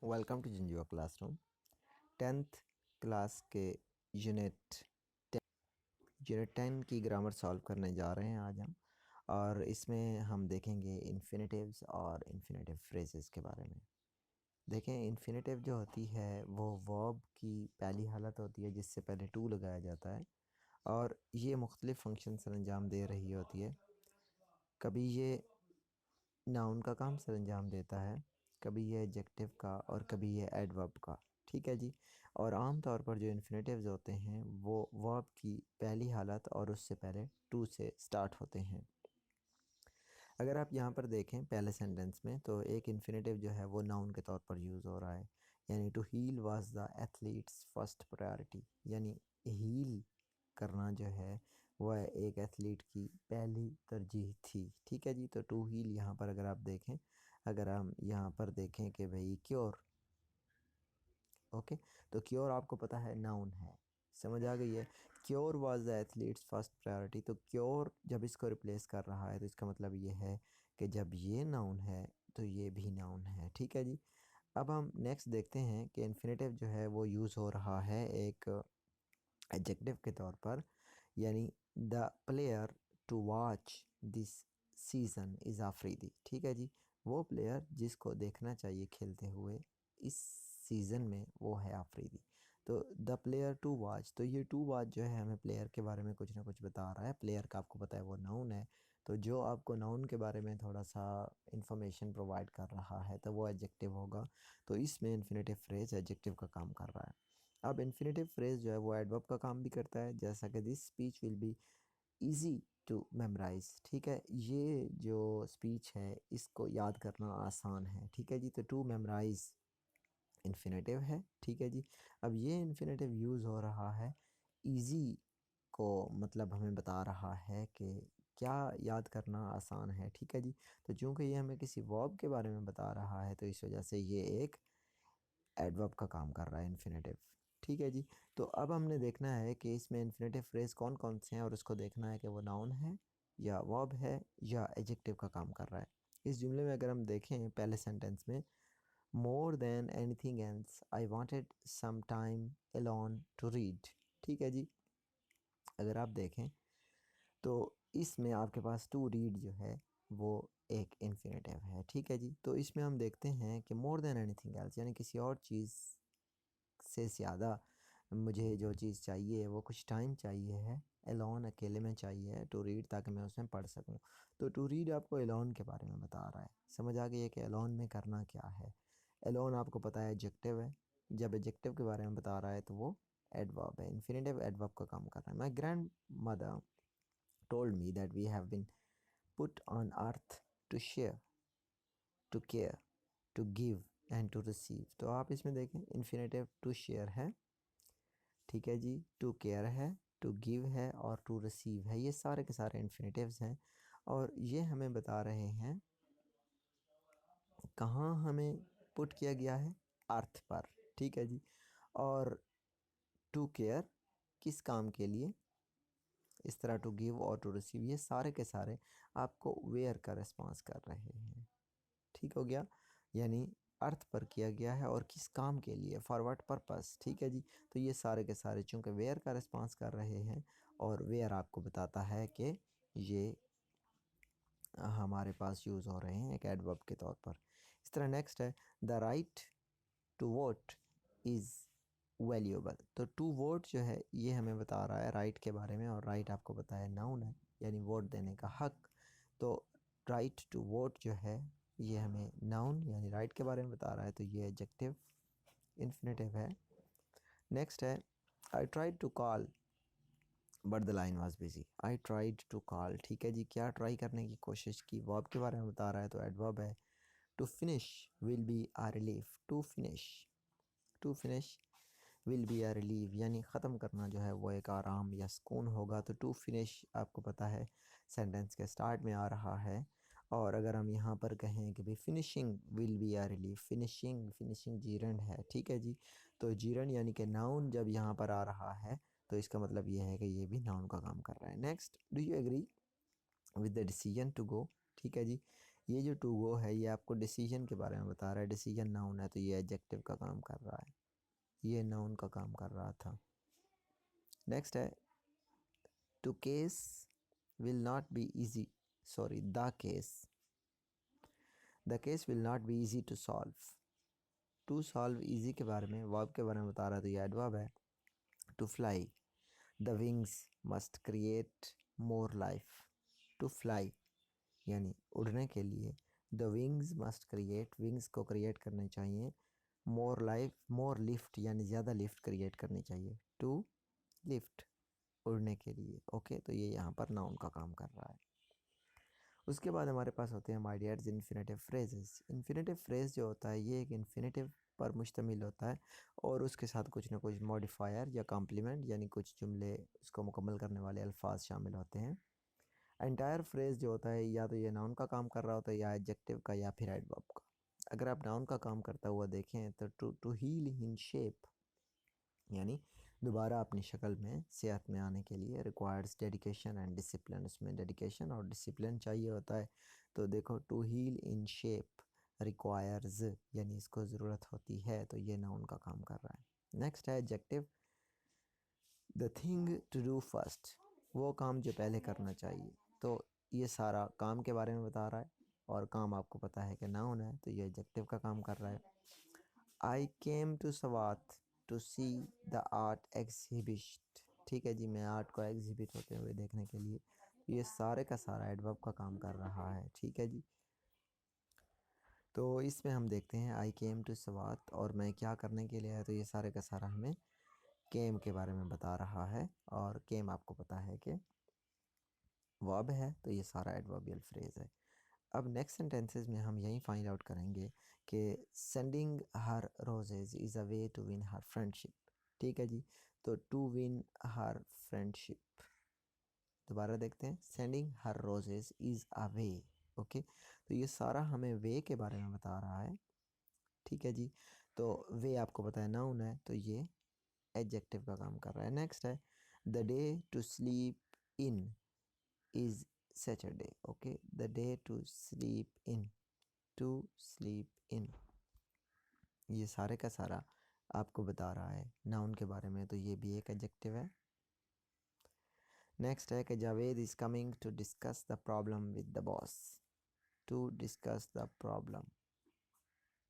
Welcome to Janjua classroom. 10th class के unit unit 10 की grammar solve करने जा रहे हैं आज हम। और इसमें हम देखेंगे इन्फिनेटिव्स और इन्फिनेटिव फ्रेजेस के बारे में। देखें, इन्फिनेटिव जो होती है वो वर्ब की पहली हालत होती है जिससे पहले टू लगाया जाता है, और ये मुख्तलिफ़ फंक्शन सर अंजाम दे रही होती है। कभी ये नाउन का काम सर अंजाम देता है, कभी ये एडजेक्टिव का, और कभी ये एडवर्ब का। ठीक है जी। और आम तौर पर जो इन्फिनेटिव्स होते हैं वो वर्ब की पहली हालत और उससे पहले टू से स्टार्ट होते हैं। अगर आप यहाँ पर देखें पहले सेंटेंस में, तो एक इन्फिनेटिव जो है वो नाउन के तौर पर यूज़ हो रहा है, यानी to heal was the athlete's first priority. यानी हील करना जो है वह एक एथलीट की पहली तरजीह थी। ठीक है जी। तो टू हील यहाँ पर अगर आप देखें, अगर हम यहाँ पर देखें कि भाई क्योर, ओके, तो क्योर आपको पता है नाउन है, समझ आ गई है। Cure was the athlete's first priority, तो क्योर जब इसको रिप्लेस कर रहा है तो इसका मतलब ये है कि जब ये नाउन है तो ये भी नाउन है। ठीक है जी। अब हम नेक्स्ट देखते हैं कि इन्फिनेटिव जो है वो यूज़ हो रहा है एक एडजेक्टिव के तौर पर, यानी the player to watch this season is Afridi. ठीक है जी। वो प्लेयर जिसको देखना चाहिए खेलते हुए इस सीज़न में वो है आफरीदी। तो द प्लेयर टू वॉच, तो ये टू वॉच जो है हमें प्लेयर के बारे में कुछ ना कुछ बता रहा है। प्लेयर का आपको पता है वो नाउन है, तो जो आपको नाउन के बारे में थोड़ा सा इंफॉर्मेशन प्रोवाइड कर रहा है तो वो एडजेक्टिव होगा। तो इसमें इन्फिनेटिव फ्रेज एडजेक्टिव का काम कर रहा है। अब इन्फिनेटिव फ्रेज जो है वो एडवर्ब का काम भी करता है, जैसा कि this speech will be easy to memorise. ठीक है, ये जो स्पीच है इसको याद करना आसान है। ठीक है जी। तो टू मेमोराइज इन्फिनेटिव है। ठीक है जी। अब ये इन्फिनेटिव यूज़ हो रहा है ईजी को, मतलब हमें बता रहा है कि क्या याद करना आसान है। ठीक है जी। तो चूँकि ये हमें किसी वर्ब के बारे में बता रहा है तो इस वजह से ये एक एडवर्ब का काम कर रहा है इन्फिनेटिव। ठीक है जी। तो अब हमने देखना है कि इसमें इन्फिनेटिव फ्रेज कौन कौन से हैं और उसको देखना है कि वो नाउन है या वर्ब है या एडजेक्टिव का काम कर रहा है। इस जुमले में अगर हम देखें पहले सेंटेंस में, more than anything else I wanted some time alone to read. ठीक है जी। अगर आप देखें तो इसमें आपके पास टू रीड जो है वो एक इन्फिनेटिव है। ठीक है जी। तो इसमें हम देखते हैं कि मोर देन एनीथिंग एल्स यानी किसी और चीज़ से ज़्यादा मुझे जो चीज़ चाहिए वो कुछ टाइम चाहिए है, एलोन अकेले में चाहिए है, टू रीड ताकि मैं उसमें पढ़ सकूं। तो टू रीड आपको एलोन के बारे में बता रहा है। समझ आ गई है कि एलोन में करना क्या है। एलोन आपको पता है एडजेक्टिव है, जब एडजेक्टिव के बारे में बता रहा है तो वो एडवर्ब है। इन्फिनेटिव एडवर्ब का काम कर रहा है। My grand mother told me that we have been put on earth to share, to care, to give and to receive. तो आप इसमें देखें इन्फिनेटिव टू शेयर है, ठीक है जी, टू केयर है, टू गिव है और टू रिसीव है। ये सारे के सारे इन्फिनेटिव्स हैं और ये हमें बता रहे हैं कहाँ हमें पुट किया गया है, अर्थ पर। ठीक है जी। और टू केयर किस काम के लिए, इस तरह टू गिव और टू रिसीव ये सारे के सारे आपको वेयर का रिस्पॉन्स कर रहे हैं। ठीक हो गया, यानी अर्थ पर किया गया है और किस काम के लिए, फॉर व्हाट पर्पस। ठीक है जी। तो ये सारे के सारे चूँकि वेयर का रिस्पॉन्स कर रहे हैं और वेयर आपको बताता है कि ये हमारे पास यूज़ हो रहे हैं एक एडवर्ब के तौर पर। इस तरह नेक्स्ट है the right to vote is valuable. तो टू वोट जो है ये हमें बता रहा है राइट के बारे में, और राइट आपको पता है नाउन है, यानी वोट देने का हक। तो राइट टू वोट जो है ये हमें नाउन यानी राइट के बारे में बता रहा है, तो ये एडजेक्टिव इन्फिनेटिव है। नेक्स्ट है I tried to call but the line was busy. I tried to call, ठीक है जी, क्या ट्राई करने की कोशिश की, वर्ब के बारे में बता रहा है तो एडवर्ब है। To finish will be a relief, to finish, to finish will be a relieve यानी ख़त्म करना जो है वो एक आराम या सुकून होगा। तो टू फिनिश आपको पता है सेंटेंस के स्टार्ट में आ रहा है। और अगर हम यहाँ पर कहें कि भाई finishing will be a relief, finishing, finishing gerund है। ठीक है जी। तो जीरंड यानी कि नाउन जब यहाँ पर आ रहा है तो इसका मतलब ये है कि ये भी नाउन का काम कर रहा है। Next, do you agree with the decision to go. ठीक है जी। ये जो टू गो है ये आपको डिसीजन के बारे में बता रहा है। डिसीजन नाउन है तो ये एडजेक्टिव का काम कर रहा है, ये नाउन का काम कर रहा था। नेक्स्ट है to case will not be easy, sorry the case will not be easy to solve. To solve easy के बारे में, वर्ब के बारे में बता रहा है तो ये एडवर्ब है। To fly the wings must create more life. To fly यानी उड़ने के लिए the wings must create, wings को क्रिएट करने चाहिए, मोर लाइफ, मोर लिफ्ट यानी ज़्यादा लिफ्ट क्रिएट करनी चाहिए। टू लिफ्ट उड़ने के लिए। ओके, तो ये यहाँ पर नाउन का काम कर रहा है। उसके बाद हमारे पास होते हैं my dears infinitive phrases. Infinitive phrase जो होता है ये एक इन्फिनेटिव पर मुश्तमिल होता है और उसके साथ कुछ ना कुछ मॉडिफायर या कॉम्प्लीमेंट यानी कुछ जुमले उसको मुकम्मल करने वाले अल्फाज शामिल होते हैं। एंटायर फ्रेज जो होता है या तो ये नाउन का काम कर रहा होता है या एडजेक्टिव का या फिर एडवर्ब का। अगर आप नाउन का काम करता हुआ देखें तो टू हील इन शेप यानी दोबारा अपनी शक्ल में, सेहत में आने के लिए रिक्वायर्स डेडिकेशन एंड डिसिप्लिन। उसमें डेडिकेशन और डिसिप्लिन चाहिए होता है। तो देखो to heal in shape requires यानी इसको ज़रूरत होती है, तो ये नाउन का काम कर रहा है। नेक्स्ट है adjective the thing to do first, वो काम जो पहले करना चाहिए। तो ये सारा काम के बारे में बता रहा है और काम आपको पता है कि नाउन है तो ये एडजेक्टिव का काम कर रहा है। I came to Swat to see the art exhibit. ठीक है जी, मैं आर्ट को एग्जिबिट होते हुए देखने के लिए, ये सारे का सारा एडवर्ब का काम कर रहा है। ठीक है जी, तो इसमें हम देखते हैं आई केम टू सवात और मैं क्या करने के लिए है, तो ये सारे का सारा हमें केम के बारे में बता रहा है और केम आपको पता है कि वर्ब है तो ये सारा एडवर्बियल फ्रेज है। अब नेक्स्ट सेंटेंसेस में हम यही फाइंड आउट करेंगे कि sending her roses is a way to win her friendship. ठीक है जी, तो टू विन हर फ्रेंडशिप, दोबारा देखते हैं, sending her roses is a way. Okay, तो ये सारा हमें वे के बारे में बता रहा है। ठीक है जी, तो वे आपको पता है नाउन है तो ये एडजेक्टिव का काम कर रहा है। नेक्स्ट है the day to sleep in is Saturday. Okay, the day to sleep in, to sleep in, ये सारे का सारा आपको बता रहा है नाउन के बारे में, तो ये भी एक एडजेक्टिव है। नेक्स्ट है कि Javed is coming to discuss the problem with the boss. To discuss the problem,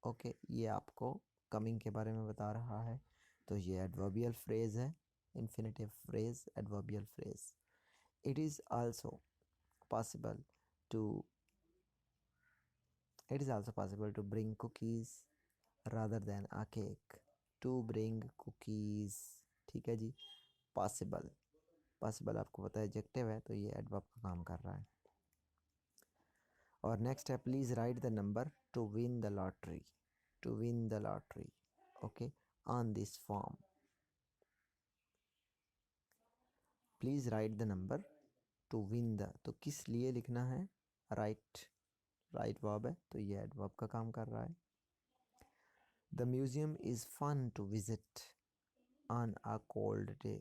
okay, ये आपको कमिंग के बारे में बता रहा है तो ये एडवर्बियल फ्रेज है, infinitive phrase, adverbial phrase. It is also possible to, it is also possible to bring cookies rather than a cake। to bring cookies, ठीक है जी, possible, possible आपको पता है एडजेक्टिव है तो ये एडवर्ब का काम कर रहा है। और नेक्स्ट है please write the number to win the lottery, to win the lottery, okay, on this form. Please write the number to win the, तो किस लिए लिखना है, राइट, राइट वर्ब है तो ये एडवर्ब का काम कर रहा है। The museum is fun to visit on a cold day,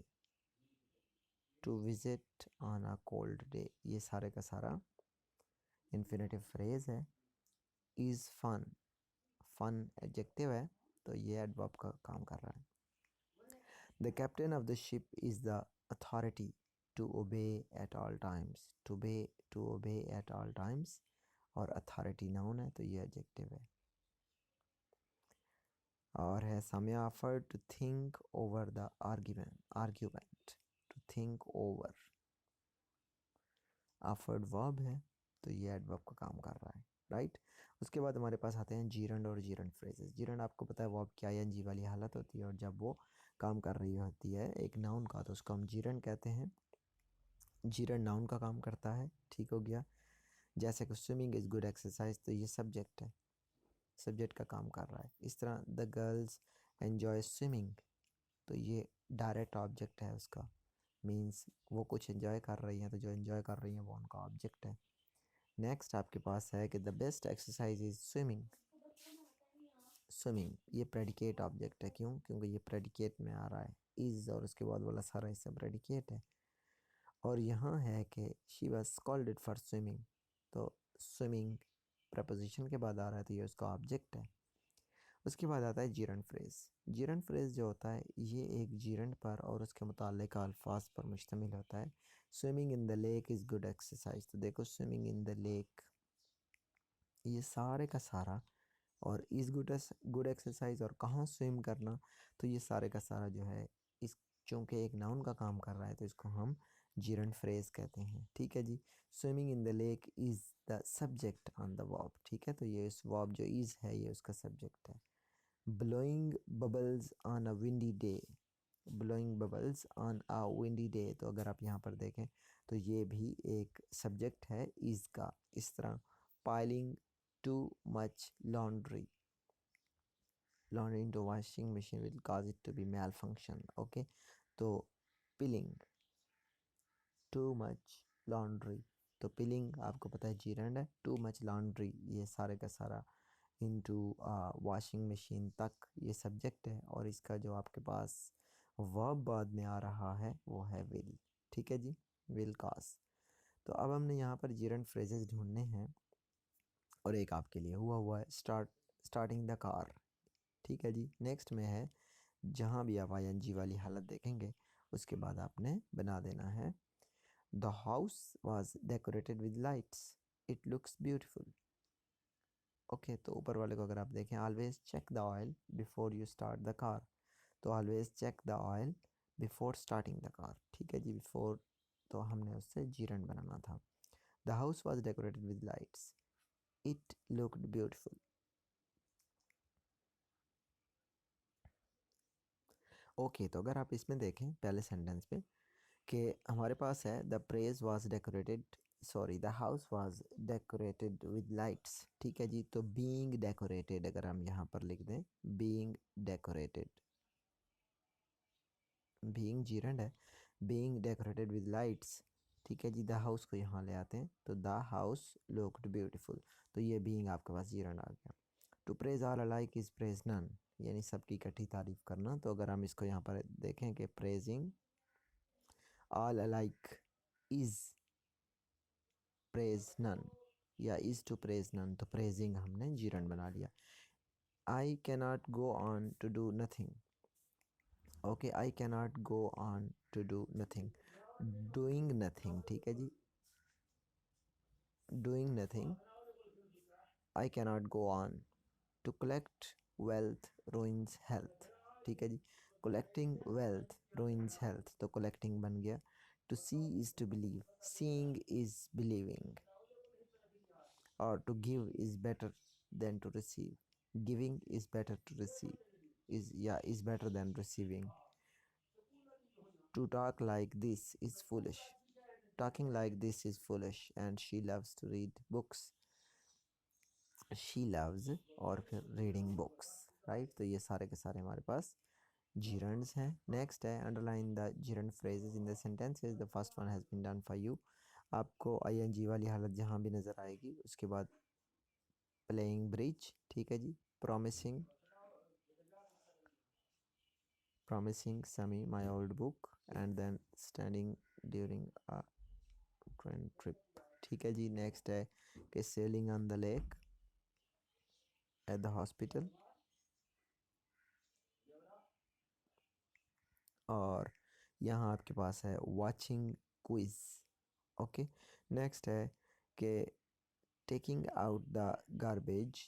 to visit on a cold day, ये सारे का सारा इन्फिनेटिव फ्रेज है। इज़ फन, फन एडजेक्टिव है तो ये एडवर्ब का काम कर रहा है। The captain of the ship is the authority to obey at all times, to obey at all times, और अथॉरिटी नाउन है तो ये एडजेक्टिव है। और है Samia offered to think over the argument, to think over, offered verb है तो ये एडवर्ब का काम कर रहा है, राइट। उसके बाद हमारे पास आते हैं जीरंड और जीरंड फ्रेजेस। जीरंड आपको पता है वर्ब क्या एन जी वाली हालत होती है और जब वो काम कर रही होती है एक नाउन का तो उसको हम जीरंड कहते हैं। जीरंड नाउन का काम करता है, ठीक हो गया। जैसे कि स्विमिंग इज़ गुड एक्सरसाइज तो ये सब्जेक्ट है, सब्जेक्ट का काम कर रहा है। इस तरह द गर्ल्स एन्जॉय स्विमिंग तो ये डायरेक्ट ऑब्जेक्ट है उसका, मीन्स वो कुछ एंजॉय कर रही हैं तो जो एंजॉय कर रही हैं वो उनका ऑब्जेक्ट है। नेक्स्ट आपके पास है कि the best exercise is swimming, swimming ये प्रेडिकेट ऑब्जेक्ट है, क्यों, क्योंकि ये प्रेडिकेट में आ रहा है, इज़ और उसके बाद वाला सारा हिस्सा प्रेडिकेट है। और यहाँ है कि she was scolded for swimming, तो स्विमिंग प्रपोजिशन के बाद आ रहा है तो ये उसका ऑब्जेक्ट है। उसके बाद आता है जीरंड फ्रेज। जीरंड फ्रेज जो होता है ये एक जीरंड पर और उसके मुताल्लिक़ अल्फाज पर मुश्तमिल होता है। Swimming in the lake is good exercise. तो देखो स्विमिंग इन द लेक, ये सारे का सारा, और इज़ गुड एक्सरसाइज, और कहाँ स्विम करना, तो ये सारे का सारा जो है इस, चूँकि एक नाउन का काम कर रहा है तो इसको हम जीरंड फ्रेज कहते हैं। ठीक है जी। Swimming in the lake is the subject on the verb. ठीक है, तो ये इस वर्ब जो इज़ है ये उसका सब्जेक्ट है। Blowing bubbles on a windy day. Blowing bubbles on a windy day, तो अगर आप यहाँ पर देखें तो ये भी एक सब्जेक्ट है इज़ का। इस तरह piling too much laundry into washing machine will cause it to be malfunction. Okay, तो पिलिंग टू मच लॉन्ड्री, तो पिलिंग आपको पता है जीरंड है, टू मच लॉन्ड्री ये सारे का सारा इनटू वॉशिंग मशीन तक ये सब्जेक्ट है, और इसका जो आपके पास वर्ब बाद में आ रहा है वो है विल। ठीक है जी, विल कॉज। तो अब हमने यहाँ पर जीरंड फ्रेजेस ढूंढने हैं, और एक आपके लिए हुआ है स्टार्टिंग द कार। ठीक है जी। नेक्स्ट में है, जहाँ भी आप आईएनजी वाली हालत देखेंगे उसके बाद आपने बना देना है the house was decorated with lights, it looks beautiful. Okay, तो ऊपर वाले को अगर आप देखें, always check the oil before you start the car, तो always check the oil before starting the car. ठीक है जी, बिफोर तो हमने उससे जीरंड बनाना था। The house was decorated with lights, it looked beautiful. Okay, तो अगर आप इसमें देखें पहले सेंटेंस पे कि हमारे पास है the praise was decorated, sorry the house was decorated with lights. ठीक है जी, तो बीइंग डेकोरेटेड अगर हम यहाँ पर लिख दें, बीइंग डेकोरेटेड, बीइंग जीरंड है, बीइंग डेकोरेटेड विद लाइट्स। ठीक है जी, द हाउस को यहाँ ले आते हैं तो द हाउस लुक्ड ब्यूटीफुल, तो ये बीइंग आपके पास जीरंड आ गया। To praise all alike is praise none, यानी सबकी इकट्ठी तारीफ करना, तो अगर हम इसको यहाँ पर देखें कि praising all alike is praise none, या इज टू प्रेज नन, तो प्रेजिंग हमने जीरंड बना लिया। I cannot go on to do nothing. Okay, I cannot go on to do nothing, doing nothing. ठीक है जी, doing nothing, I cannot go on. To collect wealth ruins health. ठीक है जी, कलेक्टिंग वेल्थ रूइंस हेल्थ, तो collecting बन गया। To see is to believe, seeing is believing, और to give is better than to receive, giving is better to receive, is better than receiving. To talk like this is foolish, talking like this is foolish, and she loves to read books, she loves, और फिर reading books, right? तो ये सारे के सारे हमारे पास gerunds हैं। Next है underline the gerund phrases in the sentences, the first one has been done for you। आपको ing वाली हालत जहाँ भी नज़र आएगी उसके बाद प्लेइंग ब्रिज। ठीक है जी, promising Sami my old book, and then standing during a train trip। ठीक है जी। नेक्स्ट है कि sailing on the lake, at the hospital, और यहाँ आपके पास है watching quiz। ओके, नेक्स्ट है कि taking out the garbage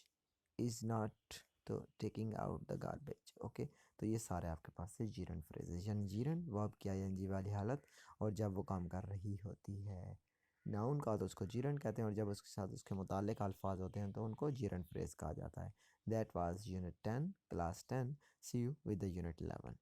is not, तो taking out the garbage। Okay, तो ये सारे आपके पास से जीरंड फ्रेजेस, यानी जीरंड वर्ब की आईएनजी वाली हालत, और जब वो काम कर रही होती है नाउन का तो उसको जीरंड कहते हैं, और जब उसके साथ उसके मुताल्लिक अल्फाज होते हैं तो उनको जीरंड फ्रेज कहा जाता है। That was unit 10 class 10। See you with the unit 11।